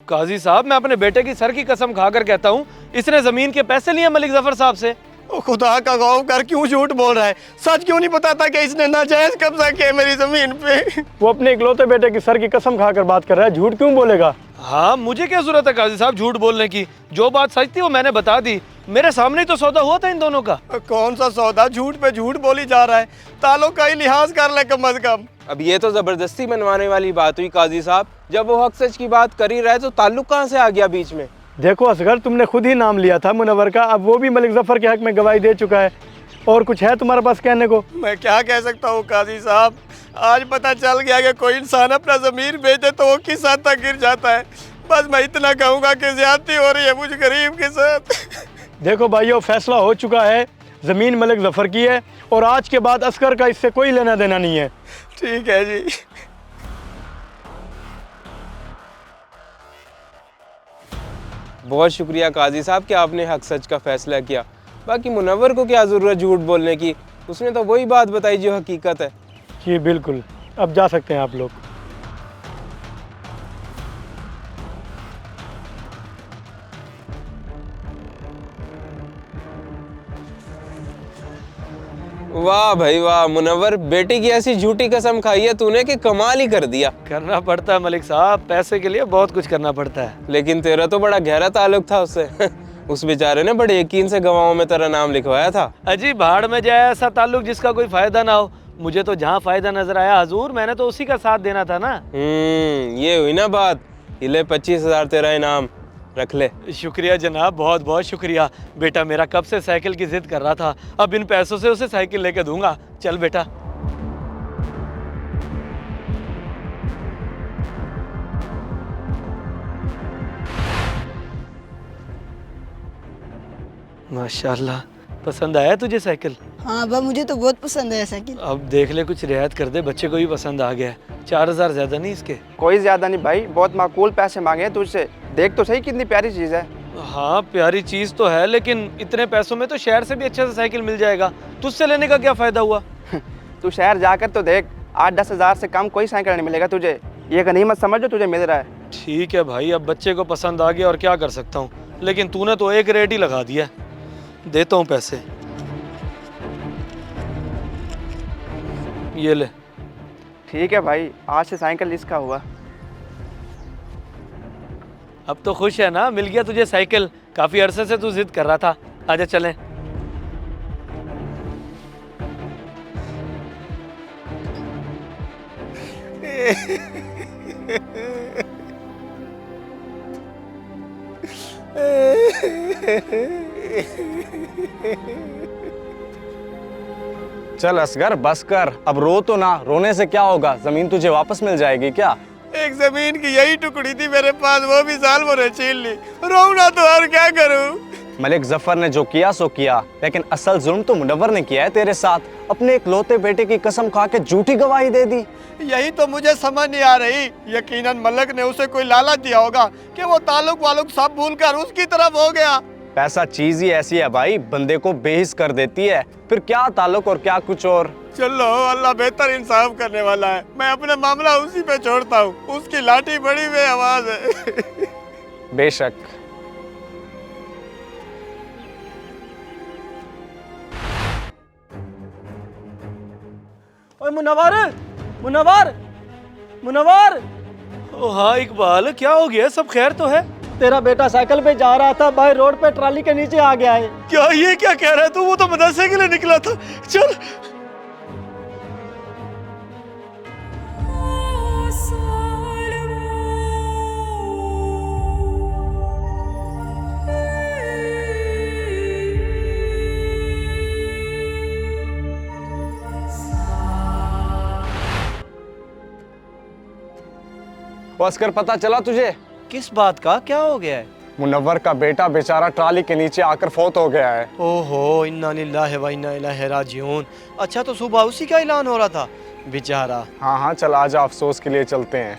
काजी साहब, मैं अपने बेटे की सर की कसम खाकर कहता हूँ, इसने जमीन के पैसे लिए मलिक जफर साहब से। ओ खुदा का खौफ कर, क्यों झूठ बोल रहा है? सच क्यों नहीं बताता कि इसने नाजायज कब्जा किया मेरी जमीन पे? वो अपने इकलौते बेटे की सर की कसम खाकर बात कर रहा है, झूठ क्यों बोलेगा? हाँ, मुझे क्या जरूरत है काजी साहब झूठ बोलने की? जो बात सच थी वो मैंने बता दी। मेरे सामने ही तो सौदा हुआ था इन दोनों का। कौन सा सौदा? झूठ पे झूठ बोली जा रहा है। ताल्लुक का ही लिहाज कर ले कम अज कम। अब ये तो जबरदस्ती मनवाने वाली बात हुई काजी साहब। जब वो हक सच की बात कर ही रहा है तो ताल्लुक कहाँ से आ गया बीच में? देखो असगर, तुमने खुद ही नाम लिया था मुनव्वर का, अब वो भी मलिक जफर के हक में गवाही दे चुका है। और कुछ है तुम्हारे पास कहने को? मैं क्या कह सकता हूँ काजी साहब, आज पता चल गया कि कोई इंसान अपना ज़मीर बेचे तो वो किस हद तक गिर जाता है। बस मैं इतना कहूँगा कि ज्यादती हो रही है मुझ गरीब के साथ। देखो भाइयों, फैसला हो चुका है, ज़मीन मलिक जफर की है और आज के बाद असगर का इससे कोई लेना देना नहीं है। ठीक है जी। बहुत शुक्रिया काजी साहब कि आपने हक सच का फैसला किया। बाकी मुनव्वर को क्या ज़रूरत झूठ बोलने की, उसने तो वही बात बताई जो हकीकत है। जी बिल्कुल, अब जा सकते हैं आप लोग। वाह भाई वाह मुनव्वर, बेटी की ऐसी झूठी कसम खाई है तूने कि कमाल ही कर दिया। करना पड़ता है मलिक साहब, पैसे के लिए बहुत कुछ करना पड़ता है। लेकिन तेरा तो बड़ा गहरा ताल्लुक था उससे। उस बेचारे ने बड़े यकीन से गवाहों में तेरा नाम लिखवाया था। अजी भाड़ में जाए ऐसा ताल्लुक जिसका कोई फायदा ना हो। मुझे तो जहाँ फायदा नजर आया हजूर, मैंने तो उसी का साथ देना था ना। ये हुई ना बात। ये ले 25,000 तेरा इनाम, रख ले। शुक्रिया जनाब, बहुत बहुत शुक्रिया। बेटा मेरा कब से साइकिल की जिद कर रहा था, अब इन पैसों से उसे साइकिल लेके दूंगा। चल बेटा। माशाल्लाह, पसंद आया तुझे साइकिल? हाँ अब्बा, मुझे तो बहुत पसंद है साइकिल। अब देख ले, कुछ रियायत कर दे, बच्चे को भी पसंद आ गया है। 4,000 ज्यादा नहीं इसके? कोई ज़्यादा नहीं भाई, बहुत माकूल पैसे मांगे हैं तुझसे। देख तो सही कितनी प्यारी चीज़ है। हाँ प्यारी चीज तो है, लेकिन इतने पैसों में तो शहर से भी अच्छे से साइकिल मिल जाएगा। तुझसे लेने का क्या फायदा हुआ? तू शहर जाकर तो देख, 8-10 हज़ार से कम कोई साइकिल नहीं मिलेगा तुझे। ये गनीमत समझ जो तुझे मिल रहा है। ठीक है भाई, अब बच्चे को पसंद आ गया और क्या कर सकता हूँ, लेकिन तूने तो एक रेट ही लगा दिया। देता हूँ पैसे, ये ले। ठीक है भाई, आज से साइकिल इसका हुआ। अब तो खुश है ना, मिल गया तुझे साइकिल। काफी अरसे से तू जिद कर रहा था। आजा चलें। चल असगर बस कर, अब रो तो ना। रोने से क्या होगा, जमीन तुझे वापस मिल जाएगी। क्या एक जमीन की यही टुकड़ी थी मेरे पास, वो भी साल भर छीन ली। रोऊं ना तो और क्या करूं? मलिक जफर ने जो किया सो किया, लेकिन असल जुल्म तो मुनव्वर ने किया है तेरे साथ। अपने इकलौते बेटे की कसम खा के झूठी गवाही दे दी। यही तो मुझे समझ नहीं आ रही। यकीनन मलक ने उसे कोई लालच दिया होगा कि वो ताल्लुक वालुक सब भूलकर उसकी तरफ हो गया। पैसा चीज ही ऐसी है भाई, बंदे को बेहिस कर देती है। फिर क्या ताल्लुक और क्या कुछ और। चलो, अल्लाह बेहतर इंसाफ करने वाला है। मैं अपना मामला उसी पे छोड़ता हूँ। उसकी लाठी बड़ी बेआवाज है। बेशक। ओए मुनव्वर, मुनव्वर, मुनव्वर। ओ हाँ इकबाल, क्या हो गया? सब खैर तो है? तेरा बेटा साइकिल पे जा रहा था, बाहर रोड पे ट्राली के नीचे आ गया है। क्या ये क्या कह रहा है तू? वो तो मदरसे के लिए निकला था। चल। असगर पता चला तुझे? किस बात का? क्या हो गया है? मुनव्वर का बेटा बेचारा ट्राली के नीचे आकर फौत हो गया है। ओहो, इन्ना लिल्लाहि व इन्ना इलैहि राजिऊन। अच्छा, तो सुबह उसी का ऐलान हो रहा था बेचारा। हाँ हाँ, चल आजा, अफसोस के लिए चलते हैं।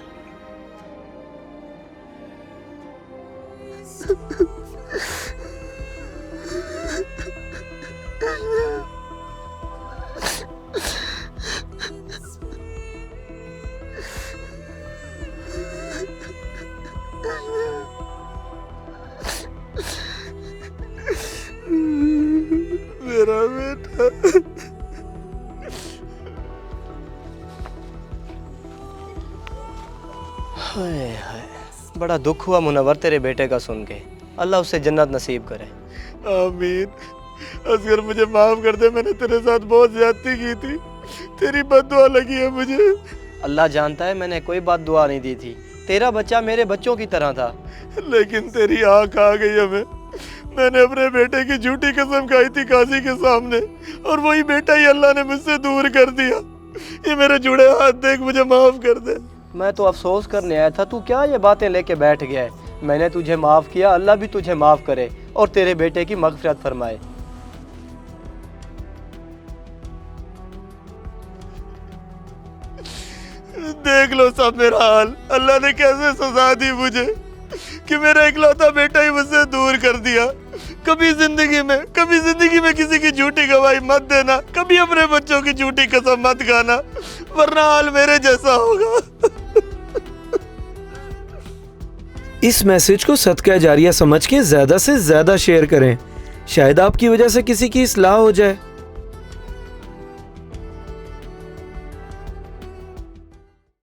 था। हाय हाय, बड़ा दुख हुआ मुनव्वर तेरे बेटे का सुन के। अल्लाह उसे जन्नत नसीब करे। आमीन। असगर मुझे माफ कर दे, मैंने तेरे साथ बहुत ज्यादती की थी, तेरी बद्दुआ लगी है मुझे। अल्लाह जानता है मैंने कोई बात दुआ नहीं दी थी, तेरा बच्चा मेरे बच्चों की तरह था। लेकिन तेरी आँख आ गई हमें। मैंने अपने बेटे की झूठी कसम खाई थी काजी के सामने, और वही बेटा ही अल्लाह ने मुझसे दूर कर दिया। ये मेरे जुड़े हाथ देख, मुझे माफ कर दे। मैं तो अफसोस करने आया था, तू क्या ये बातें लेके बैठ गया है। मैंने तुझे माफ़ किया, अल्लाह भी तुझे माफ़ करे और तेरे बेटे की मग़फ़िरत फरमाए। देख लो सब मेरा हाल, अल्लाह ने कैसे सजा दी मुझे कि मेरा इकलौता बेटा ही मुझसे दूर कर दिया। कभी जिंदगी में किसी की झूठी गवाही मत देना, कभी अपने बच्चों की झूठी कसम मत खाना, वरना हाल मेरे जैसा होगा। इस मैसेज को सदका जारिया समझ के ज़्यादा से ज़्यादा शेयर करें, शायद आपकी वजह से किसी की इस्लाह हो जाए।